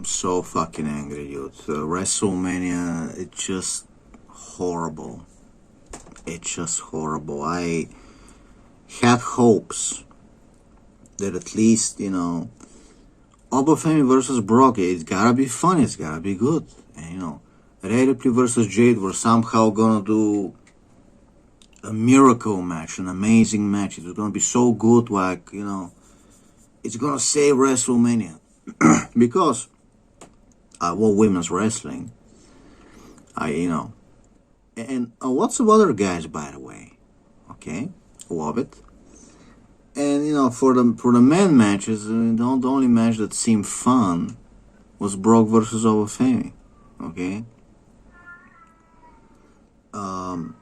I'm so fucking angry, dude. WrestleMania, it's just horrible. It's just horrible. I had hopes that at least, Obafemi versus Brock, it's gotta be fun, it's gotta be good. And, Rhea Ripley versus Jade, we're somehow gonna do a miracle match, an amazing match. It's gonna be so good, it's gonna save WrestleMania. Because I love women's wrestling. And lots of other guys, by the way. Okay, love it. And for the men matches, the only match that seemed fun was Brock versus Obafemi. Okay. And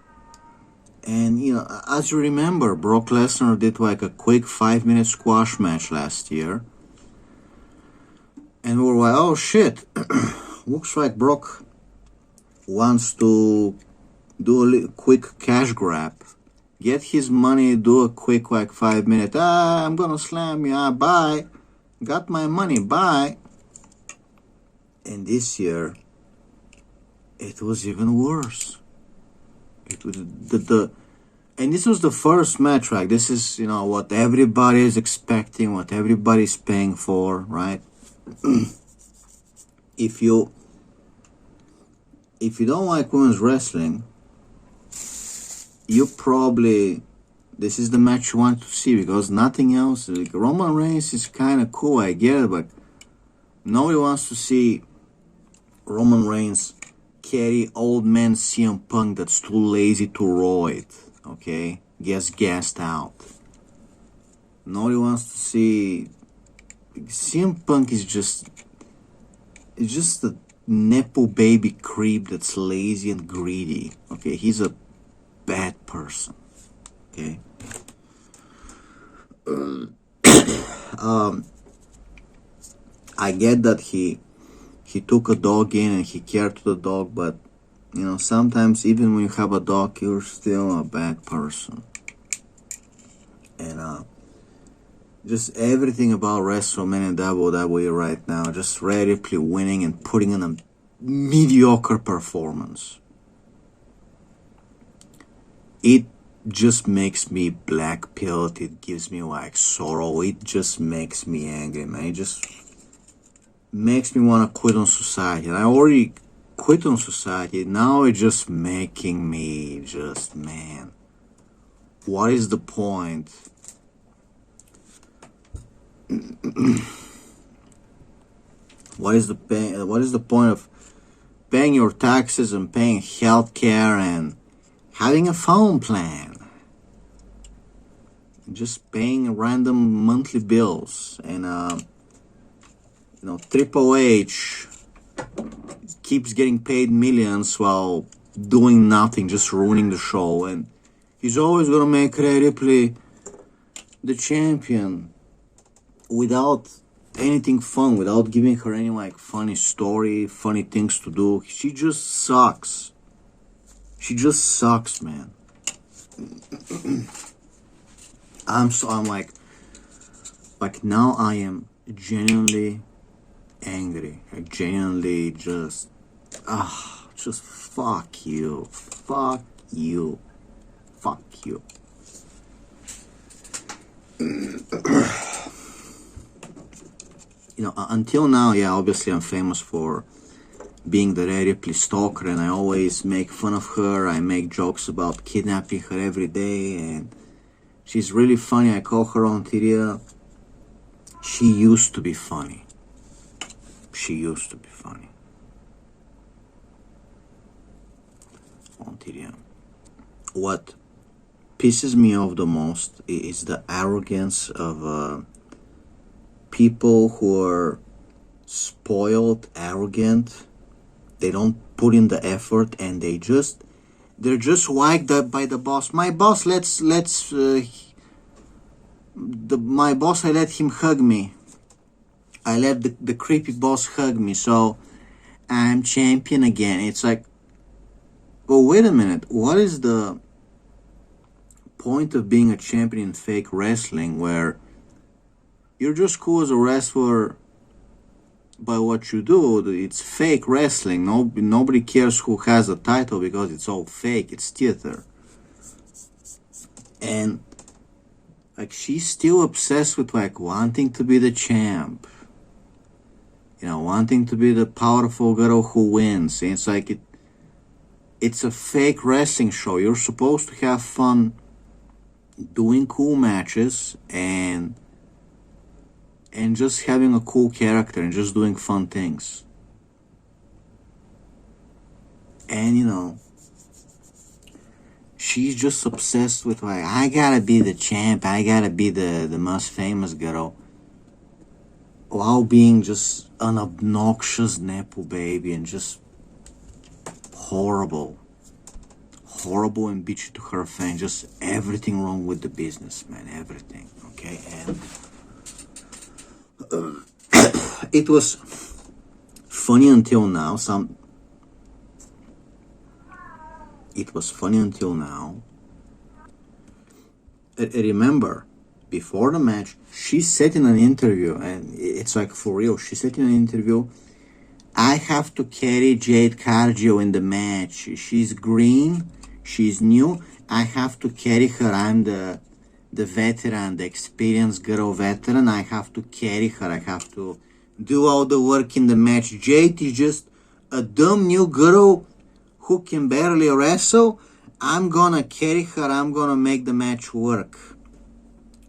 as you remember, Brock Lesnar did like a quick 5-minute squash match last year. And we were like, oh shit, looks like Brock wants to do a quick cash grab. Get his money, do a quick 5-minute, I'm gonna slam you, bye. Got my money, bye. And this year, it was even worse. It was and this was the first match, right? This is, what everybody is expecting, what everybody's paying for, right? If you don't like women's wrestling, this is the match you want to see, because nothing else. Like, Roman Reigns is kind of cool, I get it, but nobody wants to see Roman Reigns carry old man CM Punk that's too lazy to roll it, okay? Gets gassed out. Nobody wants to see CM Punk is just a nepo baby creep that's lazy and greedy, okay? He's a bad person, okay? I get that he took a dog in and he cared to the dog, but sometimes even when you have a dog, you're still a bad person. And just everything about WrestleMania and WWE right now, just Rhea Ripley winning and putting in a mediocre performance. It just makes me black pilled. It gives me sorrow. It just makes me angry, man. It just makes me want to quit on society. And I already quit on society. Now it's just making me man. What is the point? What is the point of paying your taxes and paying healthcare and having a phone plan? Just paying random monthly bills. And Triple H keeps getting paid millions while doing nothing, just ruining the show. And he's always gonna make Rhea Ripley the champion without anything fun, without giving her any funny story, funny things to do. She just sucks. She just sucks, man. I'm now I am genuinely angry. I genuinely just fuck you. Fuck you. Fuck you. Until now, obviously I'm famous for being the Rhea Ripley stalker, and I always make fun of her. I make jokes about kidnapping her every day, and she's really funny. I call her on Tyria. She used to be funny. She used to be funny. On Tyria. What pisses me off the most is the arrogance of people who are spoiled, arrogant. They don't put in the effort, and they're just liked by the boss. My boss, my boss, I let him hug me. I let the creepy boss hug me, so I'm champion again. It's like, well, wait a minute. What is the point of being a champion in fake wrestling, where you're just cool as a wrestler by what you do. It's fake wrestling. Nobody cares who has a title because it's all fake. It's theater. And like she's still obsessed with like wanting to be the champ. You know, wanting to be the powerful girl who wins. And it's like it's a fake wrestling show. You're supposed to have fun doing cool matches and just having a cool character and just doing fun things. And you know, she's just obsessed with like, I gotta be the champ, I gotta be the most famous girl, while being just an obnoxious Nepo baby and just horrible and bitchy to her fans. Just everything wrong with the business, man, everything. Okay. And it was funny until now. It was funny until now. Remember, before the match, she said in an interview, and it's like for real, she said in an interview, I have to carry Jade Cargill in the match. She's green, she's new, I have to carry her. I'm the veteran, the experienced girl veteran. I have to carry her. I have to do all the work in the match. Jade is just a dumb new girl who can barely wrestle. I'm gonna carry her. I'm gonna make the match work.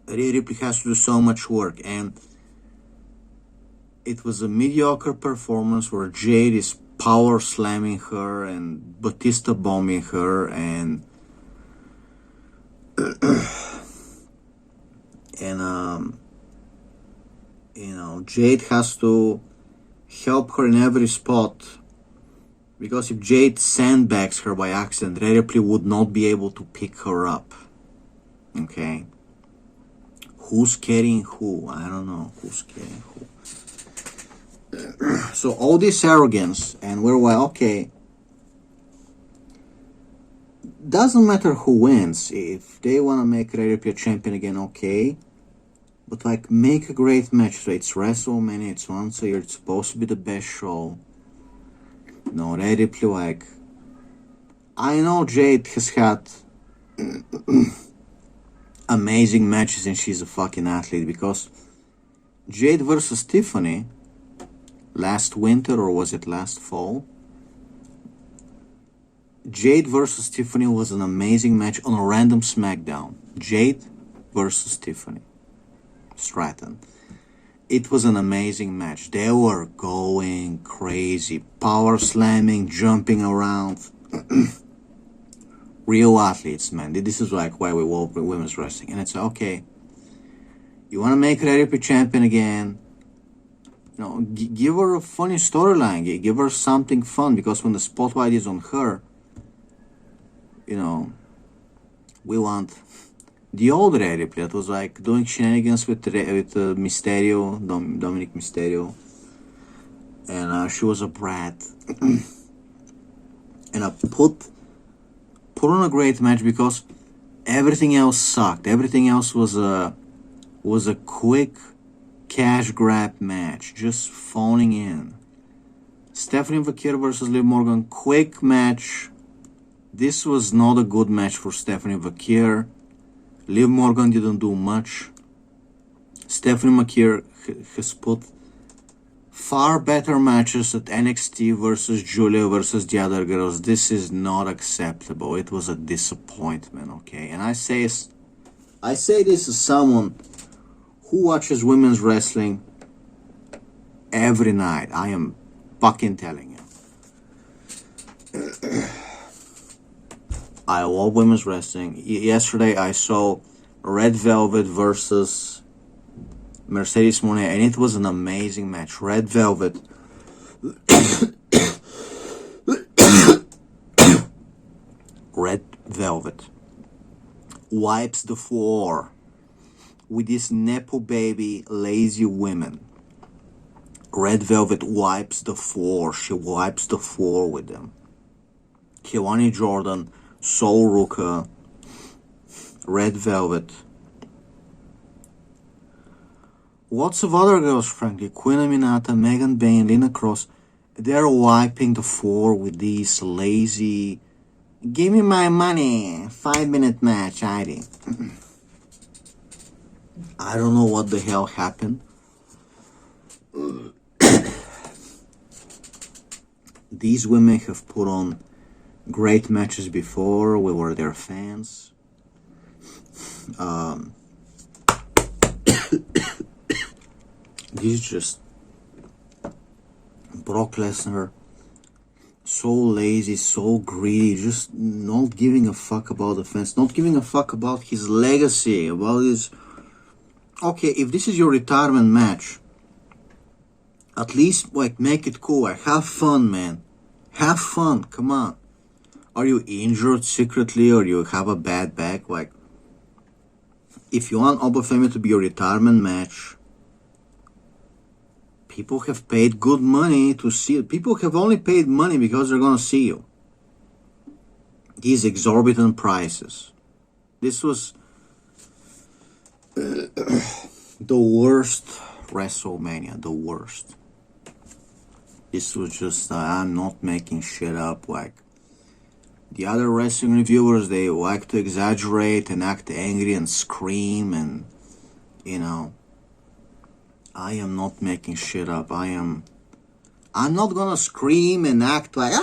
Rhea Ripley has to do so much work, and it was a mediocre performance where Jade is power slamming her and Batista bombing her, and you know, Jade has to help her in every spot, because if Jade sandbags her by accident, Rhea Ripley would not be able to pick her up. Okay? Who's carrying who? I don't know who's carrying who. So all this arrogance, and we're like, okay, doesn't matter who wins. If they want to make Rhea Ripley a champion again, okay. But like, make a great match. So it's WrestleMania, it's once a year, it's supposed to be the best show. No, Rhea Ripley, like, I know Jade has had amazing matches and she's a fucking athlete, because Jade versus Tiffany last winter, or was it last fall? Jade versus Tiffany was an amazing match on a random SmackDown. Jade versus Tiffany Stratton. It was an amazing match. They were going crazy, power slamming, jumping around. Real athletes, man. This is like why we love women's wrestling. And it's okay, you want to make Rhea Ripley champion again, you know, give her a funny storyline, give her something fun, because when the spotlight is on her, you know, we want the old Rhea Ripley that was like doing shenanigans with Mysterio, Dominic Mysterio, and she was a brat. And I put on a great match, because everything else sucked. Everything else was a quick cash grab match, just phoning in. Stephanie Vaquer versus Liv Morgan, quick match. This was not a good match for Stephanie Vaquer. Liv Morgan didn't do much. Stephanie Vaquer has put far better matches at NXT versus Julia versus the other girls. This is not acceptable. It was a disappointment, okay? And I say this as someone who watches women's wrestling every night. I am fucking telling you. I love women's wrestling. Yesterday I saw Red Velvet versus Mercedes Moné, and it was an amazing match. Red Velvet Red Velvet wipes the floor with this Nepo baby lazy women. Red Velvet wipes the floor. She wipes the floor with them. Kelani Jordan, Sol Ruka, Red Velvet. Lots of other girls, frankly, Queen Aminata, Megan Bain, Lina Cross, they're wiping the floor with these lazy, give me my money, 5-minute match, I did. I don't know what the hell happened. These women have put on great matches before. We were their fans. This is just Brock Lesnar, so lazy, so greedy, just not giving a fuck about the fans, not giving a fuck about his legacy, about his... Okay, if this is your retirement match, at least like make it cool. Like, have fun, man. Have fun. Come on. Are you injured secretly, or you have a bad back? Like, if you want Obafemi to be your retirement match, people have paid good money to see it. People have only paid money because they're gonna see you. These exorbitant prices. This was the worst WrestleMania. The worst. This was just, I'm not making shit up. Like, the other wrestling reviewers, they like to exaggerate and act angry and scream and, you know, I am not making shit up. I'm not gonna scream and act like,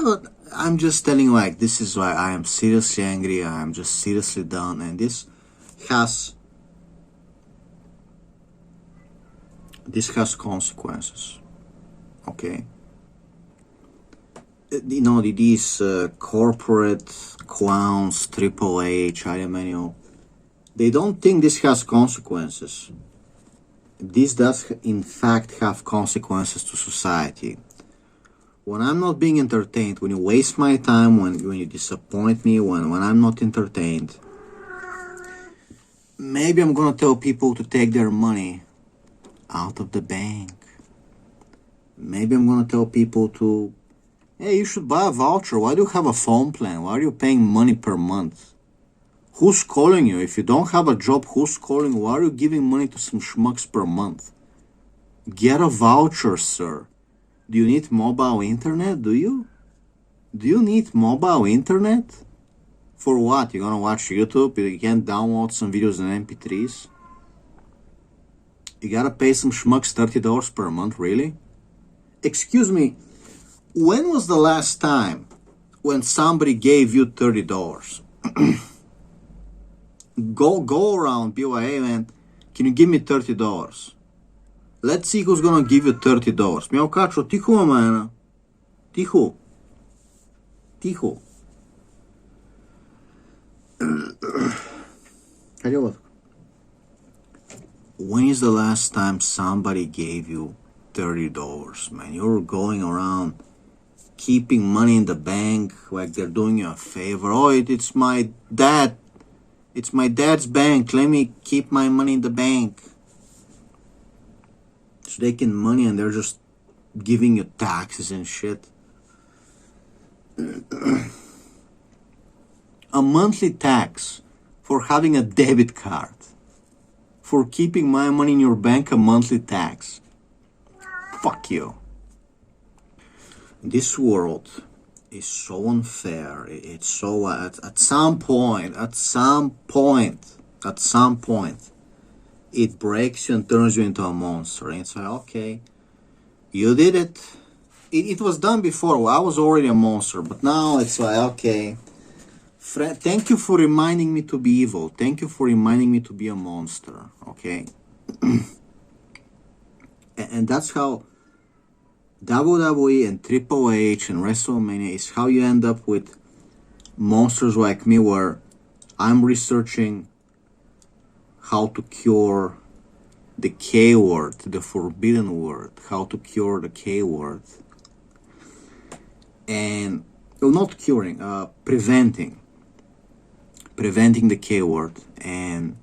but I'm just telling you, like, this is why I am seriously angry. I am just seriously done. And this has consequences. Okay? You know, these corporate clowns, Triple H, Emanuel, they don't think this has consequences. This does, in fact, have consequences to society. When I'm not being entertained, when you waste my time, when you disappoint me, when I'm not entertained, maybe I'm gonna tell people to take their money out of the bank. Maybe I'm gonna tell people to, hey, you should buy a voucher. Why do you have a phone plan? Why are you paying money per month? Who's calling you? If you don't have a job, who's calling? Why are you giving money to some schmucks per month? Get a voucher, sir. Do you need mobile internet? Do you? Do you need mobile internet? For what? You're gonna watch YouTube? You can't download some videos in MP3s? You gotta pay some schmucks $30 per month, really? Excuse me, when was the last time when somebody gave you $30? Go around, be like, hey man, can you give me $30? Let's see who's gonna give you $30. Мя окачва, тихо, мана. Тихо. Тихо. When is the last time somebody gave you $30, man? You're going around keeping money in the bank like they're doing you a favor. Oh, it's my dad. It's my dad's bank. Let me keep my money in the bank. So they can money and they're just giving you taxes and shit. A monthly tax for having a debit card. For keeping my money in your bank, a monthly tax. Fuck you. This world is so unfair. It's so at some point, it breaks you and turns you into a monster. And it's like, okay, you did it. It was done before. Well, I was already a monster, but now it's like, okay, thank you for reminding me to be evil. Thank you for reminding me to be a monster. Okay, and that's how WWE and Triple H and WrestleMania is how you end up with monsters like me, where I'm researching how to cure the K word, the forbidden word, how to cure the K word. And, well, not curing, preventing the K word. And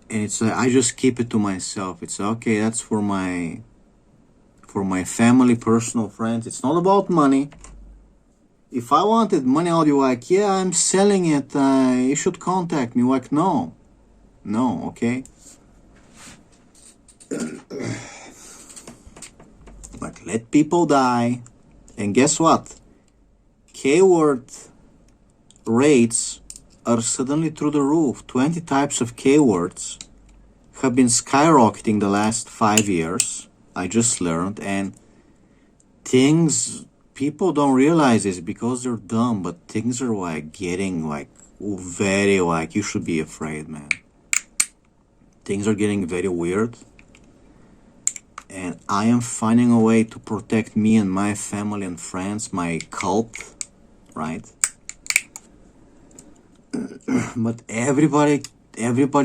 it's like, I just keep it to myself. It's okay, that's for my family, personal friends. It's not about money. If I wanted money, I'll be like, yeah, I'm selling it. You should contact me. Like, no, okay. Like, let people die. And guess what? K-word rates are suddenly through the roof. 20 types of K-words have been skyrocketing the last 5 years. I just learned. And things, people don't realize this because they're dumb, but things are like getting like very like, you should be afraid, man. Things are getting very weird. And I am finding a way to protect me and my family and friends, my cult, right? But everybody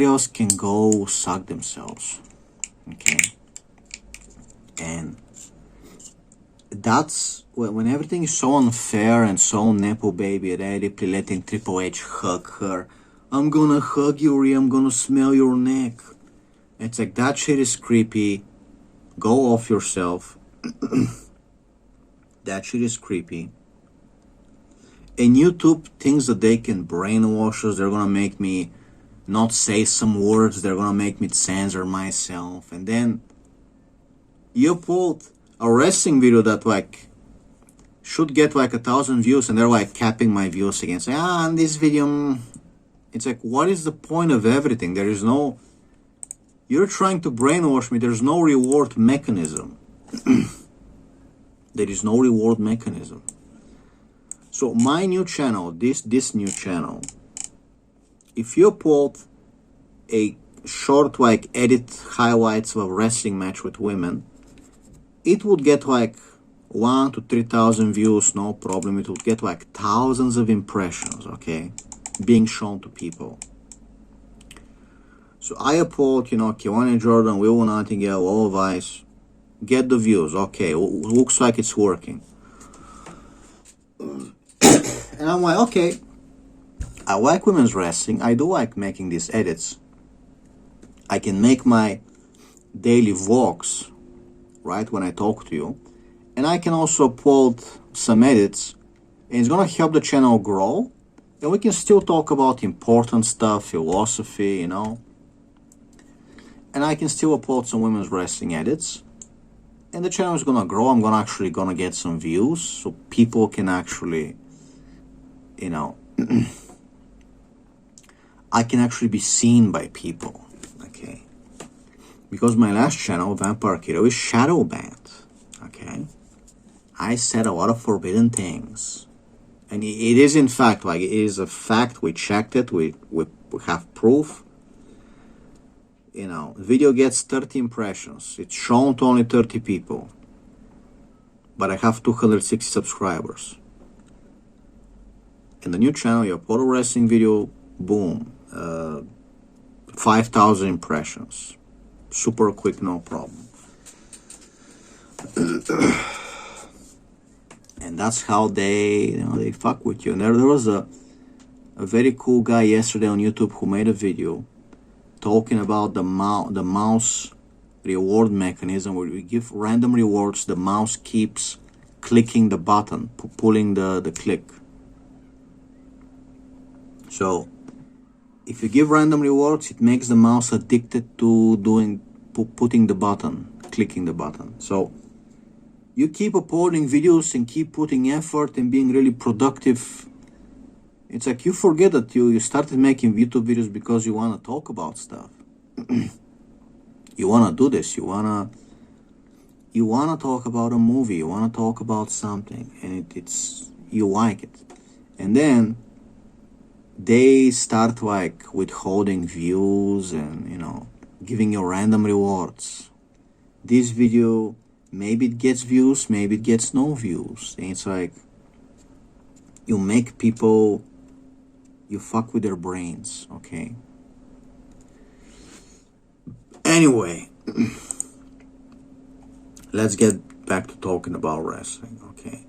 else can go suck themselves, okay? And that's when everything is so unfair and so nepo baby, Ripley letting Triple H hug her. I'm gonna hug you, Rhea, I'm gonna smell your neck. It's like, that shit is creepy. Go off yourself. That shit is creepy. And YouTube thinks that they can brainwash us. They're gonna make me not say some words. They're gonna make me censor myself. And then you put a wrestling video that like should get like 1,000 views, and they're like capping my views again, saying, in this video, it's like, what is the point of everything? There is no, you're trying to brainwash me. There's no reward mechanism. There is no reward mechanism. So my new channel, this new channel, if you upload a short like edit highlights of a wrestling match with women, it would get like 1,000 to 3,000 views, no problem. It would get like thousands of impressions, okay, being shown to people. So I upload, Kiwane Jordan, Will Nightingale, All Vice, get the views, okay, looks like it's working. And I'm like, okay, I like women's wrestling. I do like making these edits. I can make my daily vlogs, right, when I talk to you. And I can also upload some edits. And it's going to help the channel grow. And we can still talk about important stuff, philosophy, And I can still upload some women's wrestling edits. And the channel is going to grow. I'm actually going to get some views. So people can actually, I can actually be seen by people, okay? Because my last channel, Vampire Kiddo, is shadow banned, okay? I said a lot of forbidden things. And it is in fact, like, it is a fact. We checked it, we have proof. The video gets 30 impressions. It's shown to only 30 people. But I have 260 subscribers. In the new channel, you upload a wrestling video, boom, 5,000 impressions. Super quick, no problem. And that's how they fuck with you. And there was a very cool guy yesterday on YouTube who made a video talking about the mouse reward mechanism, where we give random rewards, the mouse keeps clicking the button, pulling the click. So if you give random rewards, it makes the mouse addicted to putting the button, clicking the button. So you keep uploading videos and keep putting effort and being really productive. It's like you forget that you started making YouTube videos because you want to talk about stuff. You want to do this. You want to talk about a movie. You want to talk about something, and you like it. And then they start like withholding views and giving you random rewards. This video, maybe it gets views, maybe it gets no views. And it's like you make people, you fuck with their brains, okay? Anyway, let's get back to talking about wrestling, okay?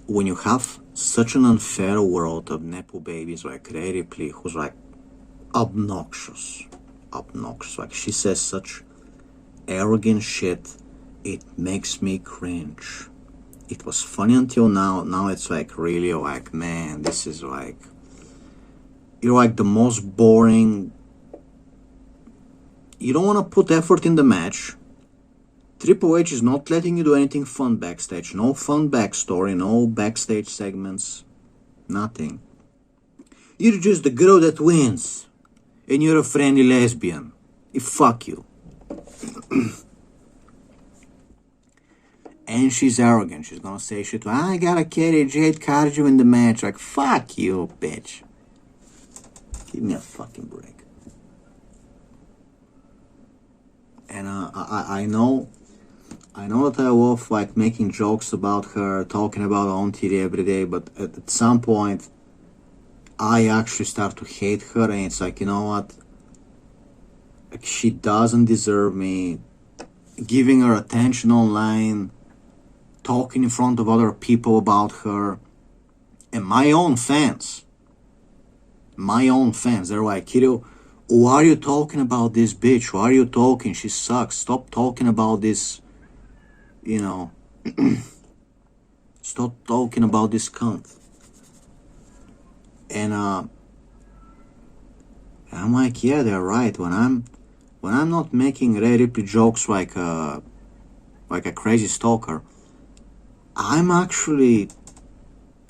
When you have such an unfair world of nepo babies like Rhea Ripley, who's like obnoxious, like she says such arrogant shit, it makes me cringe. It was funny until now. Now it's like really like, man, this is like, you're like the most boring. You don't want to put effort in the match. Triple H is not letting you do anything fun backstage. No fun backstory, no backstage segments, nothing. You're just the girl that wins, and you're a friendly lesbian. Fuck you. And she's arrogant. She's gonna say shit like, I gotta carry Jade Cargill in the match. Like, fuck you, bitch. Give me a fucking break. And I know that I love like making jokes about her, talking about her on TV every day, but at some point, I actually start to hate her, and it's like, you know what? Like, she doesn't deserve me. Giving her attention online, talking in front of other people about her, and my own fans, they're like, Kirill, why are you talking about this bitch? Why are you talking? She sucks. Stop talking about this, you know. Stop talking about this cunt. And I'm like, yeah, they're right. When I'm not making Rhea Ripley jokes like a crazy stalker, I'm actually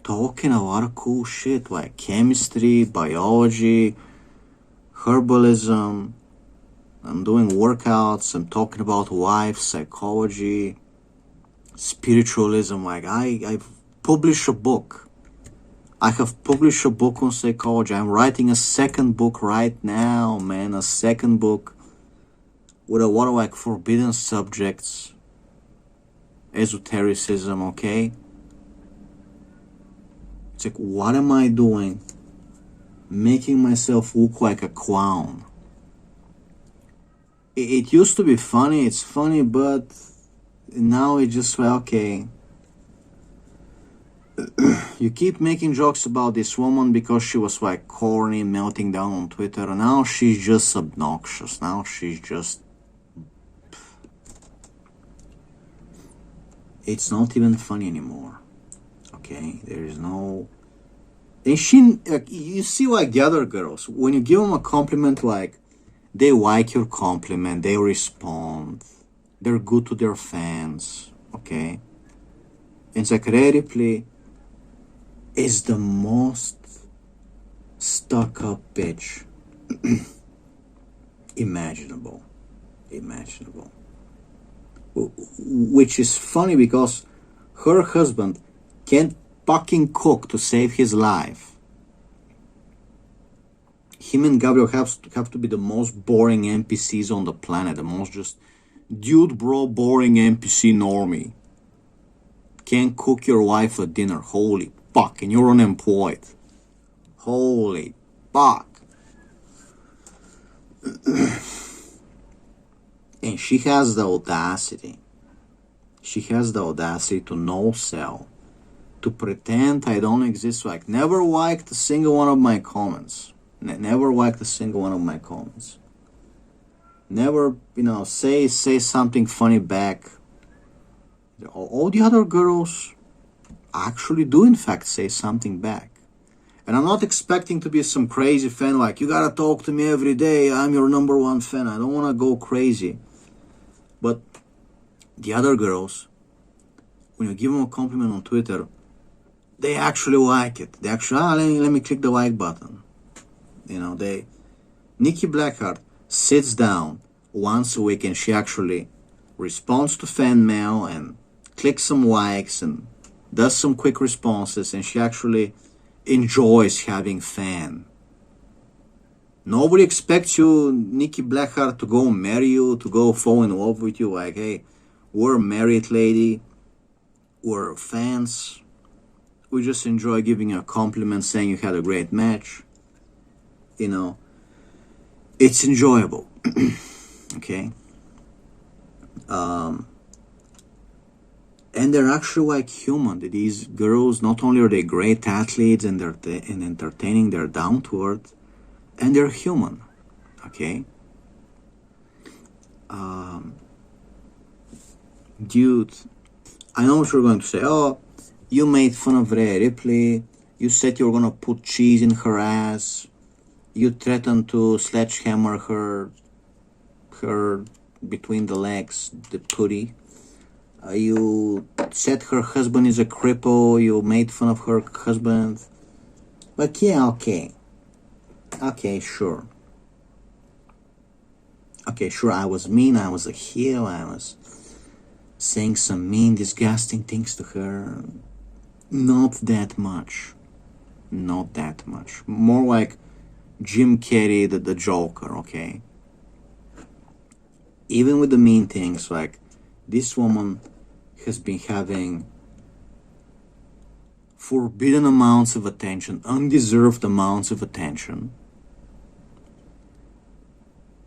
talking a lot of cool shit like chemistry, biology, herbalism. I'm doing workouts. I'm talking about life, psychology, spiritualism. Like I've published a book. I have published a book on psychology. I'm writing a second book right now, man. A second book with a lot of like forbidden subjects, esotericism, okay? It's like, what am I doing? Making myself look like a clown. It used to be funny, it's funny, but now it's just like, okay, you keep making jokes about this woman because she was like corny, melting down on Twitter, and now she's just obnoxious. Now she's just... It's not even funny anymore. Okay? There is no... And she... Like, you see like the other girls, when you give them a compliment, like, they like your compliment, they respond, they're good to their fans, okay? And it's like Rhea Ripley is the most stuck-up bitch imaginable. Which is funny because her husband can't fucking cook to save his life. Him and Gabriel have to be the most boring NPCs on the planet, the most just dude bro boring NPC normie. Can't cook your wife a dinner. Holy fuck, and you're unemployed. Holy fuck. And she has the audacity. She has the audacity to no sell, to pretend I don't exist. Like, never liked a single one of my comments. Never liked a single one of my comments. Never, say something funny back. All the other girls actually do, in fact, say something back. And I'm not expecting to be some crazy fan like, you gotta talk to me every day, I'm your number one fan. I don't want to go crazy. But the other girls, when you give them a compliment on Twitter, they actually like it. They actually, let me click the like button. Nikki Blackheart sits down once a week and she actually responds to fan mail and clicks some likes and does some quick responses, and she actually enjoys having fan. Nobody expects you, Nikki Blackheart, to go marry you, to go fall in love with you. Like, hey, we're a married lady, we're fans, we just enjoy giving you a compliment, saying you had a great match. It's enjoyable. Okay? And they're actually like human. These girls, not only are they great athletes and they're entertaining, they're down to earth, and they're human. Okay? Dude, I know what you're going to say. Oh, you made fun of Rhea Ripley. You said you were gonna put cheese in her ass. You threatened to sledgehammer her between the legs, the putty. You said her husband is a cripple. You made fun of her husband. But yeah, okay. Okay, sure. Okay, sure, I was mean. I was a heel. I was saying some mean, disgusting things to her. Not that much. Not that much. More like Jim Carrey, the Joker, okay? Even with the mean things, like, this woman has been having forbidden amounts of attention, undeserved amounts of attention.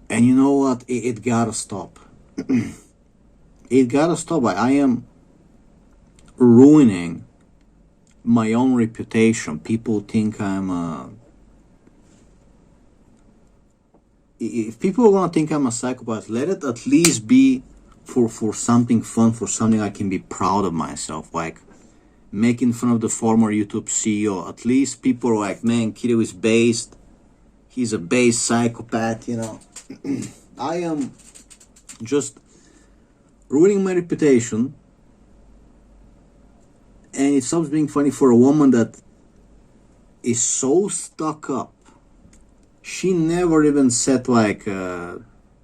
And you know what? It gotta stop. It gotta stop. I am ruining my own reputation. People think I'm if people are gonna think I'm a psychopath, let it at least be for something fun, for something I can be proud of myself, like making fun of the former YouTube CEO. At least people are like, man, Kiddo is based. He's a base psychopath, you know. I am just ruining my reputation, and it stops being funny for a woman that is so stuck up. She never even said like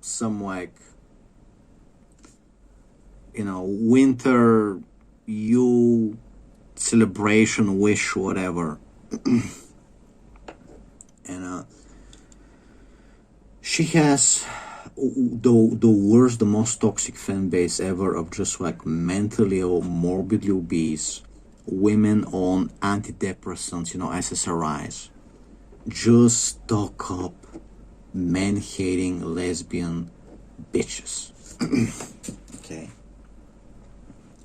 some like, you know, winter you celebration wish, whatever. And she has the worst, the most toxic fan base ever of just like mentally or morbidly obese women on antidepressants, you know, SSRIs. Just stuck up, man-hating lesbian bitches. Okay?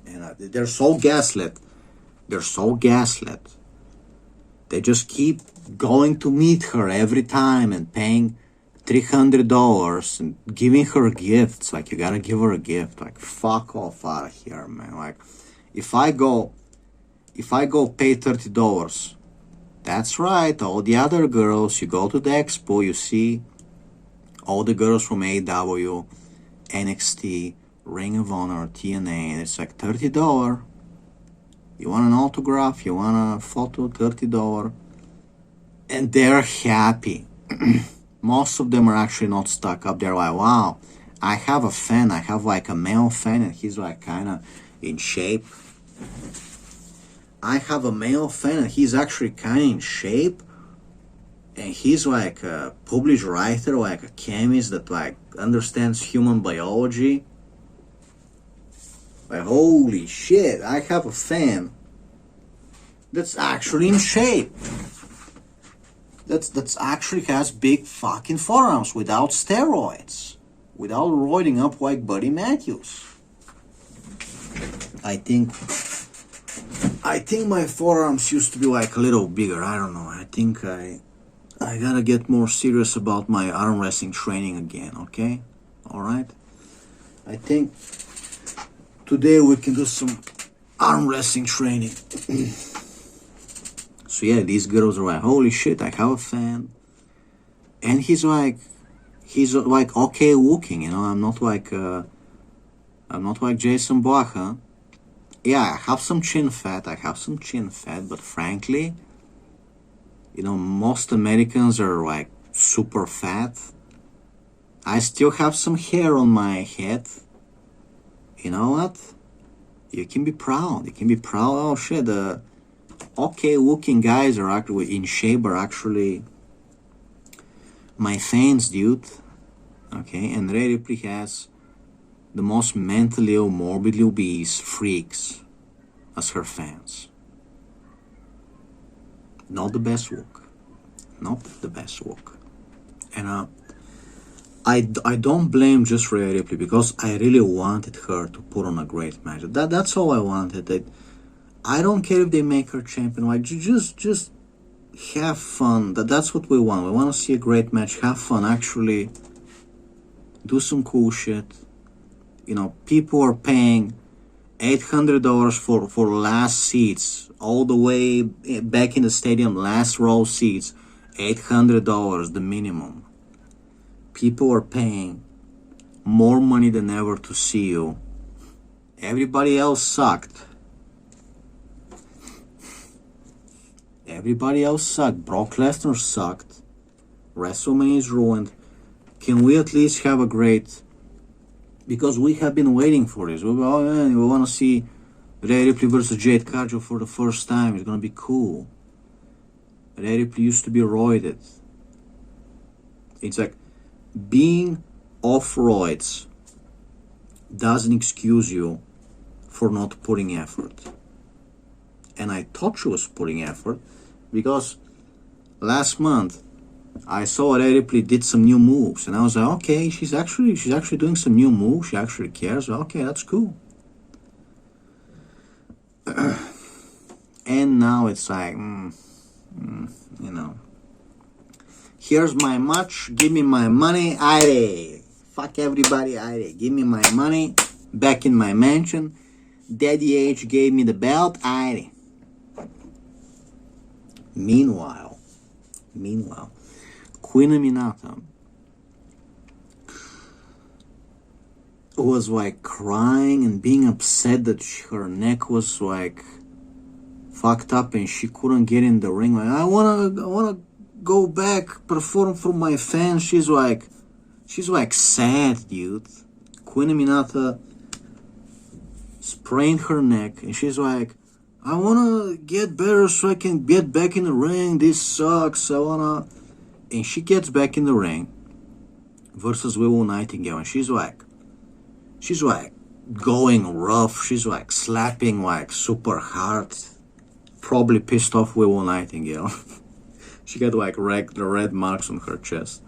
And they're so gaslit. They're so gaslit. They just keep going to meet her every time and paying $300 and giving her gifts. Like, you gotta give her a gift. Like, fuck off out of here, man. Like, if I go pay $30, that's right, all the other girls, you go to the expo, you see all the girls from AEW, NXT, Ring of Honor, TNA, and it's like $30. You want an autograph, you want a photo, $30. And they're happy. Most of them are actually not stuck up. They're like, wow, I have a fan. I have like a male fan, and he's like kind of in shape. I have a male fan, and he's actually kind of in shape. And he's like a published writer, like a chemist that like understands human biology. Like, holy shit, I have a fan that's actually in shape. That's actually has big fucking forearms without steroids. Without roiding up like Buddy Matthews. I think my forearms used to be like a little bigger. I don't know. I think I gotta get more serious about my arm wrestling training again, okay? Alright? I think today we can do some arm wrestling training. So yeah, these girls are like, holy shit, I have a fan. And he's like okay looking, you know. I'm not like Jason Block, huh? Yeah, I have some chin fat, but frankly, you know, most Americans are like super fat. I still have some hair on my head. You know what? You can be proud. Oh shit, the okay looking guys are actually in shape, are actually my fans, dude. Okay, and Rhea Ripley has the most mentally ill, morbidly obese freaks as her fans. Not the best look. And I don't blame just Rhea Ripley, because I really wanted her to put on a great match. That's all I wanted. I don't care if they make her champion. Like, just have fun. That's what we want. We want to see a great match. Have fun. Actually do some cool shit. You know, people are paying $800 for last seats, all the way back in the stadium, last row seats. $800, the minimum. People are paying more money than ever to see you. Everybody else sucked. Everybody else sucked. Brock Lesnar sucked. WrestleMania is ruined. Can we at least have a great... Because we have been waiting for this. We want to see Rhea Ripley versus Jade Cargill for the first time. It's going to be cool. Rhea Ripley used to be roided. It's like being off roids doesn't excuse you for not putting effort. And I thought she was putting effort because last month I saw Rhea Ripley did some new moves, and I was like, okay, she's actually doing some new moves. She actually cares. Okay, that's cool. And now it's like, you know, here's my match. Give me my money. Aye, fuck everybody. Aye, give me my money. Back in my mansion. Daddy H gave me the belt. Aye. Meanwhile, Queen Aminata was like crying and being upset that her neck was like fucked up and she couldn't get in the ring. Like, I wanna go back, perform for my fans. She's like sad, dude. Queen Aminata sprained her neck and she's like, I wanna get better so I can get back in the ring. This sucks. And she gets back in the ring versus Willow Nightingale, and she's like going rough. She's like slapping like super hard. Probably pissed off Willow Nightingale. She got like the red marks on her chest.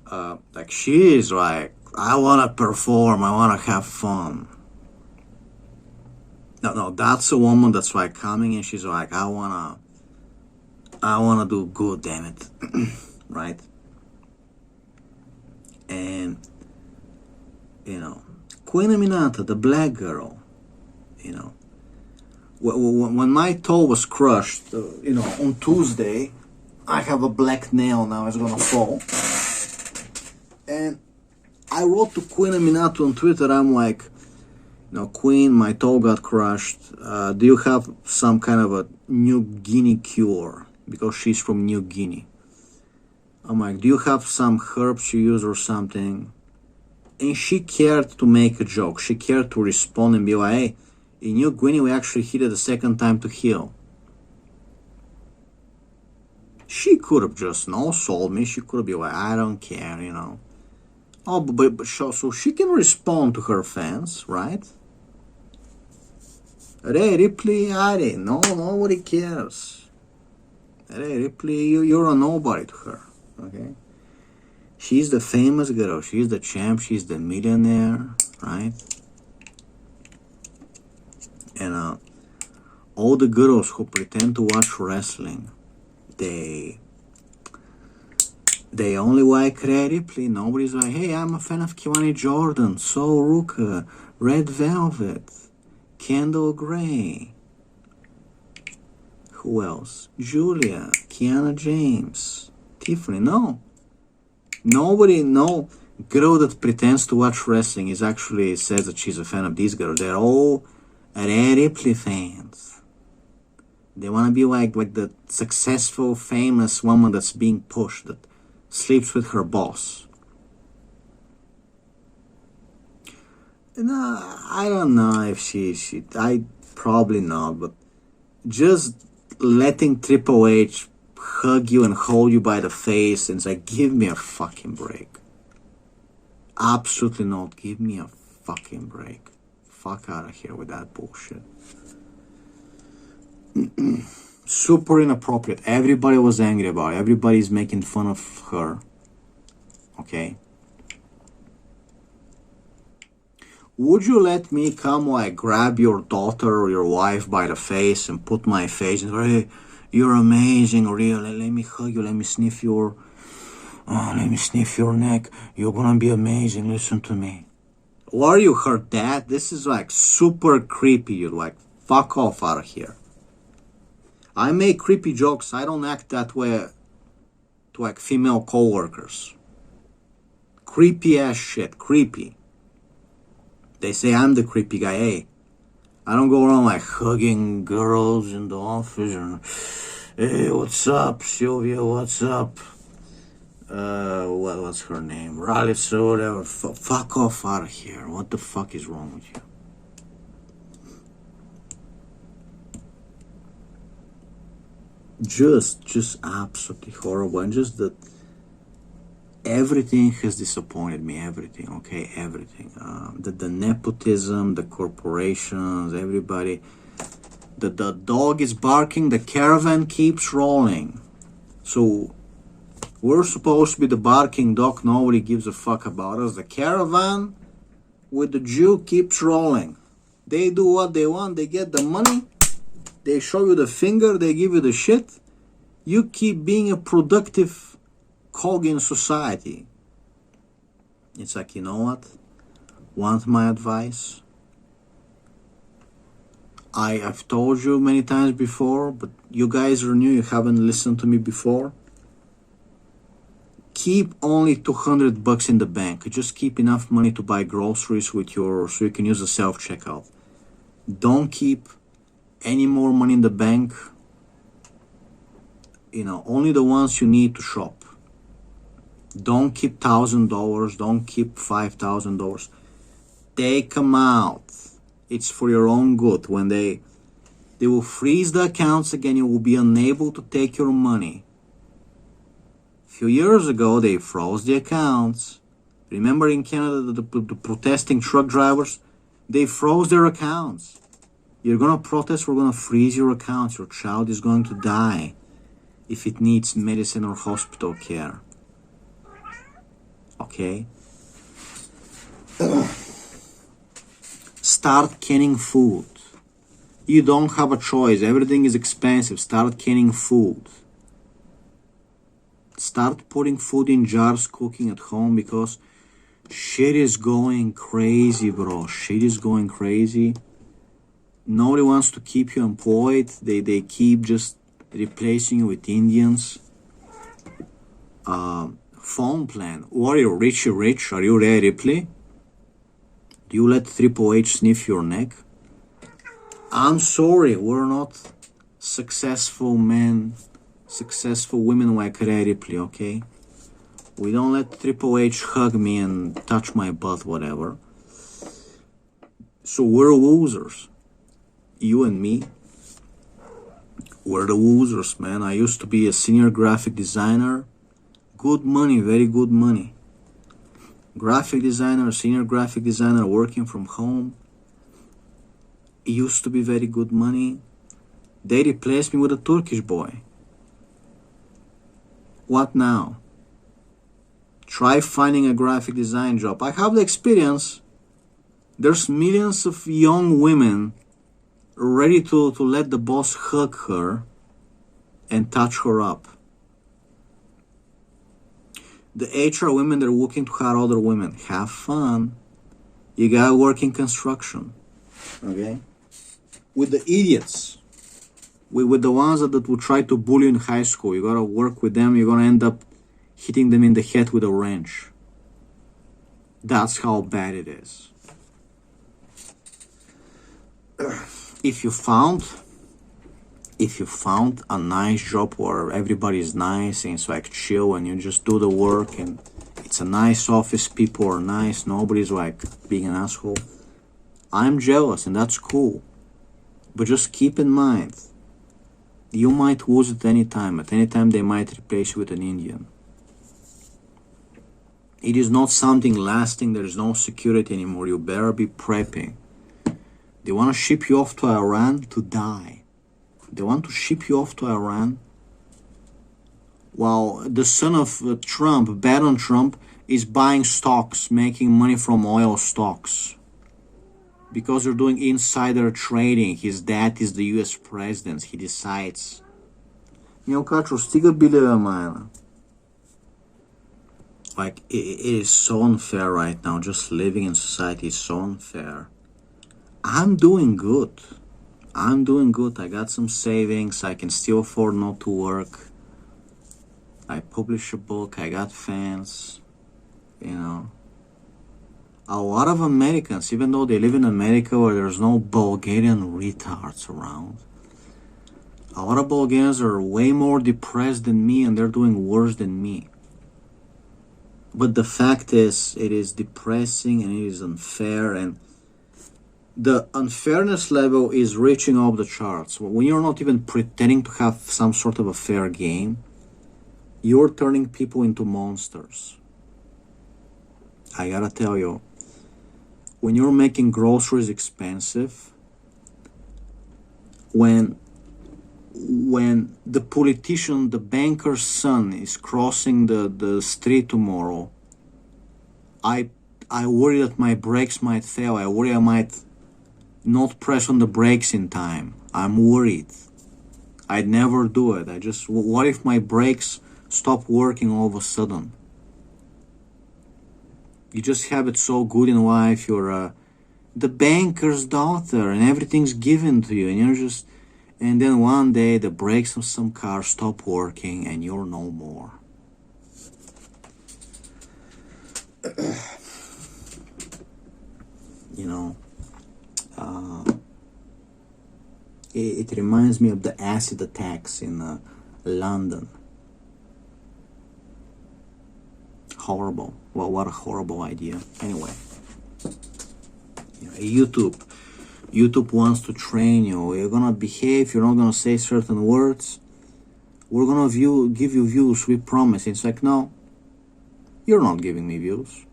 Like she is like, I wanna perform. I wanna have fun. No, that's a woman that's like coming and she's like, I wanna do good, damn it. Right? And, you know, Queen Aminata, the black girl, you know, when my toe was crushed, you know, on Tuesday, I have a black nail now, it's gonna fall. And I wrote to Queen Aminata on Twitter, I'm like, you know, Queen, my toe got crushed. Do you have some kind of a New Guinea cure? Because she's from New Guinea. I'm like, do you have some herbs you use or something? And she cared to make a joke. She cared to respond and be like, hey, in New Guinea we actually hit it a second time to heal. She could have just no-sold me. She could have been like, I don't care, you know. Oh, but so she can respond to her fans, right? Rhea Ripley, nobody cares. Rhea Ripley, you're a nobody to her, okay? She's the famous girl, she's the champ, she's the millionaire, right? And all the girls who pretend to watch wrestling, they only like Rhea Ripley. Nobody's like, hey, I'm a fan of Kiwani Jordan, So Ruka, Red Velvet, Kendall Gray. Who else? Julia, Kiana James, Tiffany. No girl that pretends to watch wrestling is actually says that she's a fan of these girls. They're all Rhea Ripley fans. They want to be like the successful, famous woman that's being pushed, that sleeps with her boss. No, I don't know if I probably not, but just letting Triple H hug you and hold you by the face and say, give me a fucking break. Absolutely not. Give me a fucking break. Fuck out of here with that bullshit. Super inappropriate. Everybody was angry about it. Everybody's making fun of her. Okay? Would you let me come like grab your daughter or your wife by the face and put my face and say, hey, you're amazing, Rhea, let me hug you, let me sniff your neck. You're gonna be amazing, listen to me. Or you heard that? This is like super creepy. You're like, fuck off out of here. I make creepy jokes. I don't act that way to like female co-workers. Creepy ass shit. Creepy. They say I'm the creepy guy. Hey, I don't go around like hugging girls in the office and, hey, what's up, Sylvia? What's up? What's her name? Rallis or whatever. Fuck off out of here. What the fuck is wrong with you? Just absolutely horrible. And just that everything has disappointed me. Everything, okay? Everything. The nepotism, the corporations, everybody. The dog is barking, the caravan keeps rolling. So we're supposed to be the barking dog, nobody gives a fuck about us. The caravan with the Jew keeps rolling. They do what they want, they get the money, they show you the finger, they give you the shit. You keep being a productive cog in society. It's like, you know what? Want my advice? I've told you many times before, but you guys are new, you haven't listened to me before. Keep only $200 in the bank. Just keep enough money to buy groceries with so you can use the self-checkout. Don't keep any more money in the bank. You know, only the ones you need to shop. Don't keep $1,000. Don't keep $5,000. Take them out. It's for your own good. When they will freeze the accounts again, you will be unable to take your money. A few years ago, they froze the accounts. Remember in Canada, the protesting truck drivers? They froze their accounts. You're gonna protest, we're gonna freeze your accounts. Your child is going to die if it needs medicine or hospital care. Okay? Start canning food. You don't have a choice. Everything is expensive. Start canning food. Start putting food in jars, cooking at home, because shit is going crazy, bro. Shit is going crazy. Nobody wants to keep you employed. They keep just replacing you with Indians. Phone plan. Are you Richie Rich? Are you Rhea Ripley? Do you let Triple H sniff your neck? I'm sorry, we're not successful men, successful women like Rhea Ripley, okay? We don't let Triple H hug me and touch my butt, whatever. So we're losers. You and me, we're the losers, man. I used to be a senior graphic designer. Good money, very good money. Graphic designer, senior graphic designer, working from home. It used to be very good money. They replaced me with a Turkish boy. What now? Try finding a graphic design job. I have the experience. There's millions of young women ready to let the boss hug her and touch her up. The HR women, they're looking to hire other women. Have fun. You gotta work in construction. Okay? With the idiots. With the ones that will try to bully you in high school. You gotta work with them. You're gonna end up hitting them in the head with a wrench. That's how bad it is. If you found a nice job where everybody's nice and it's like chill and you just do the work and it's a nice office, people are nice, nobody's like being an asshole, I'm jealous and that's cool. But just keep in mind, you might lose at any time. At any time they might replace you with an Indian. It is not something lasting. There is no security anymore. You better be prepping. They want to ship you off to Iran to die. They want to ship you off to Iran while the son of Trump, Baron Trump, is buying stocks, making money from oil stocks. Because they're doing insider trading. His dad is the US president. He decides. Мелкачо, стига билева майна. Like, it is so unfair right now. Just living in society is so unfair. I'm doing good. I'm doing good. I got some savings. I can still afford not to work. I publish a book. I got fans. You know. A lot of Americans, even though they live in America where there's no Bulgarian retards around, a lot of Bulgarians are way more depressed than me and they're doing worse than me. But the fact is, it is depressing and it is unfair, and the unfairness level is reaching up the charts. When you're not even pretending to have some sort of a fair game, you're turning people into monsters. I gotta tell you, when you're making groceries expensive, when the politician, the banker's son is crossing the street tomorrow, I worry that my brakes might fail. I worry I might not press on the brakes in time. I'm worried. I'd never do it. What if my brakes stop working all of a sudden? You just have it so good in life. You're the banker's daughter and everything's given to you, and then one day the brakes of some car stop working and you're no more. You know, it reminds me of the acid attacks in London. Horrible. Well, what a horrible idea. Anyway, YouTube wants to train you. You're gonna behave. You're not gonna say certain words. We're gonna give you views. We promise. It's like, no, you're not giving me views.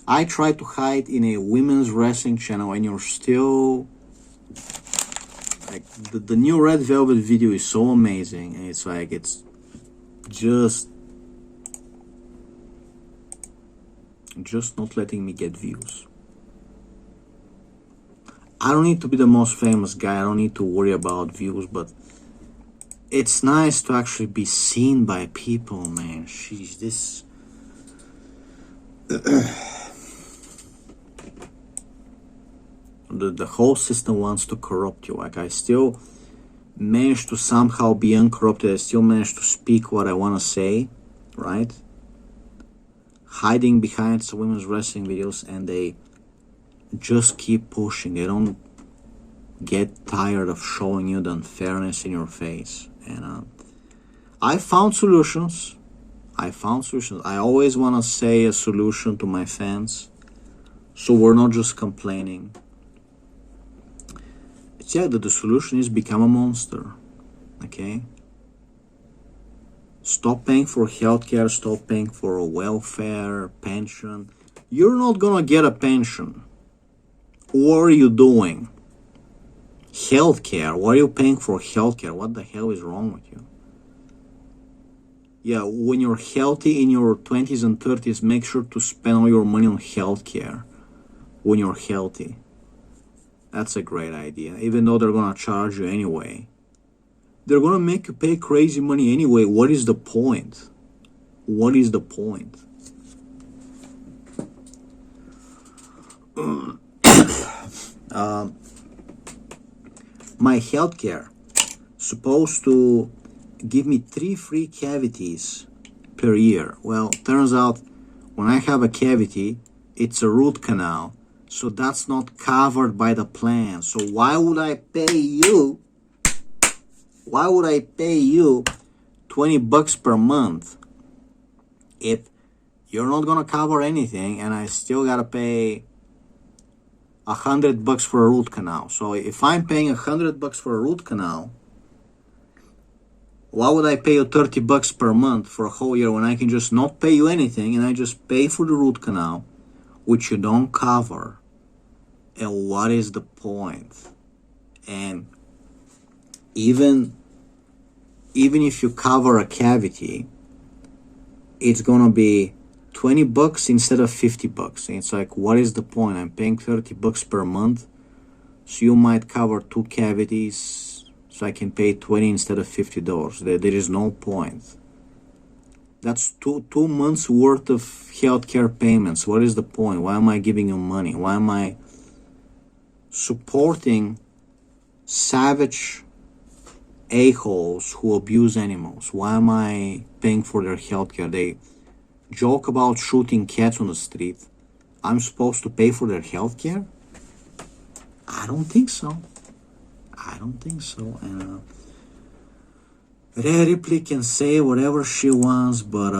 I try to hide in a women's wrestling channel, and you're still like the new Red Velvet video is so amazing, and it's like it's just not letting me get views. I don't need to be the most famous guy. I don't need to worry about views, but it's nice to actually be seen by people, man. Sheesh, this the whole system wants to corrupt you. Like, I still manage to somehow be uncorrupted. I still manage to speak what I want to say, right? Hiding behind some women's wrestling videos, and they just keep pushing. They don't get tired of showing you the unfairness in your face. And I found solutions. I always want to say a solution to my fans, so we're not just complaining. But yeah, the solution is become a monster. Okay? Stop paying for healthcare, stop paying for welfare, pension. You're not gonna get a pension. What are you doing? Healthcare. What are you paying for healthcare? What the hell is wrong with you? Yeah, when you're healthy in your 20s and 30s, make sure to spend all your money on healthcare when you're healthy. That's a great idea. Even though they're gonna charge you anyway. They're gonna make you pay crazy money anyway. What is the point? What is the point? My healthcare supposed to give me 3 free cavities per year. Well, turns out when I have a cavity, it's a root canal, so that's not covered by the plan. So why would I pay you? Why would I pay you $20 per month if you're not gonna cover anything, and I still gotta pay $100 for a root canal? So if I'm paying $100 for a root canal, why would I pay you $30 per month for a whole year when I can just not pay you anything and I just pay for the root canal, which you don't cover? And what is the point? And even if you cover a cavity, it's gonna be $20 instead of $50. And it's like, what is the point? I'm paying $30 per month, so you might cover 2 cavities, so I can pay $20 instead of $50. There is no point. That's two months worth of healthcare payments. What is the point? Why am I giving you money? Why am I supporting savage a-holes who abuse animals? Why am I paying for their healthcare? They joke about shooting cats on the street. I'm supposed to pay for their healthcare? I don't think so. I don't think so. And Rhea Ripley can say whatever she wants, but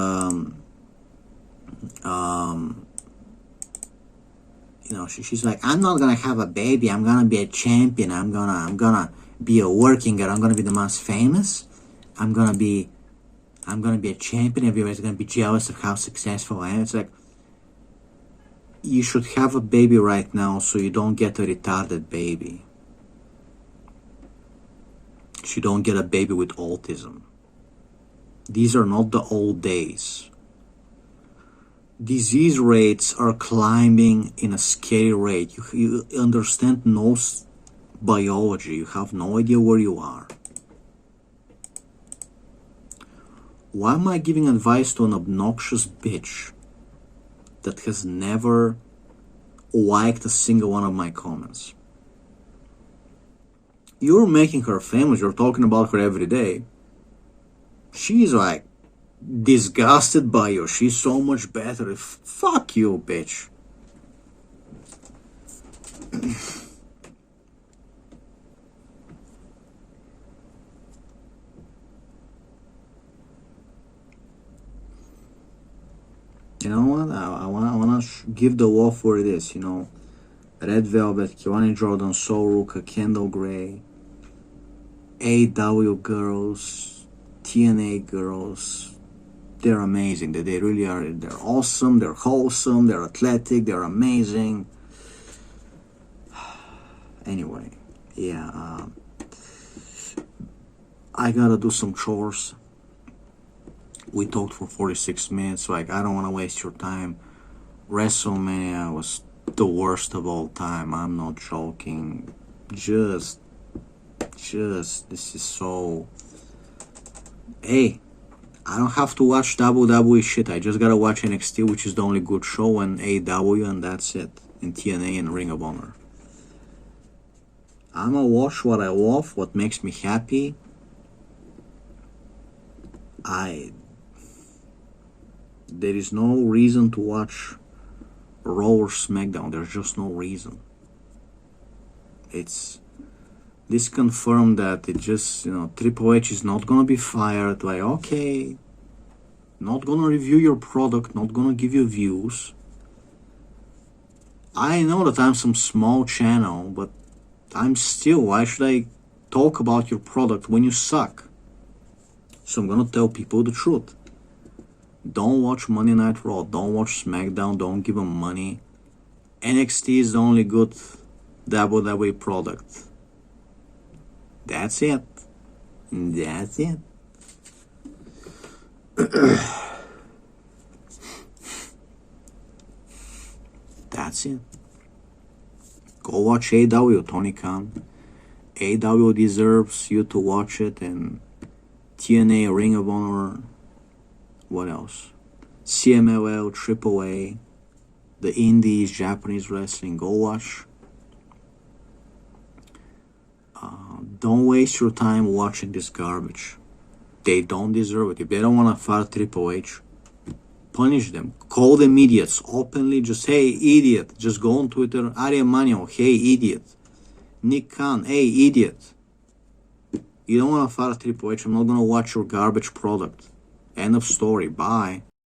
you know, she's like, I'm not gonna have a baby. I'm gonna be a champion. I'm gonna be a working girl. I'm gonna be the most famous. I'm gonna be a champion. Everybody's gonna be jealous of how successful I am. It's like, you should have a baby right now so you don't get a retarded baby. So you don't get a baby with autism. These are not the old days. Disease rates are climbing in a scary rate. You understand no biology. You have no idea where you are. Why am I giving advice to an obnoxious bitch that has never liked a single one of my comments? You're making her famous. You're talking about her every day. She's like disgusted by you. She's so much better. Fuck you, bitch. You know what? I wanna give the wolf where it is. You know, Red Velvet, Kiwani Jordan, Soul Ruka, Kendall Gray, AW girls, TNA girls. They're amazing. They really are. They're awesome. They're wholesome. They're athletic. They're amazing. Anyway, yeah. I gotta do some chores. We talked for 46 minutes. Like, I don't want to waste your time. Wrestlemania was the worst of all time. I'm not joking. Just, this is so... Hey, I don't have to watch WWE shit. I just gotta watch NXT, which is the only good show, and AEW, and that's it. And TNA and Ring of Honor. I'ma watch what I love, what makes me happy. There is no reason to watch Raw or Smackdown. There's just no reason. This confirmed that it just, you know, Triple H is not gonna be fired. Like, okay, not gonna review your product, not gonna give you views. I know that I'm some small channel, but I'm still, why should I talk about your product when you suck? So I'm gonna tell people the truth. Don't watch Monday Night Raw, don't watch SmackDown, don't give them money. NXT is the only good WWE product. That's it. That's it. That's it. Go watch AW, Tony Khan. AW deserves you to watch it, and TNA, Ring of Honor. What else? CMLL, AAA, the Indies, Japanese wrestling. Go watch. Don't waste your time watching this garbage. They don't deserve it. If they don't want to fire Triple H, punish them. Call them idiots openly. Just, hey, idiot. Just go on Twitter. Arya Manuel, hey, idiot. Nick Khan, hey, idiot. You don't want to fire Triple H. I'm not going to watch your garbage product. End of story. Bye.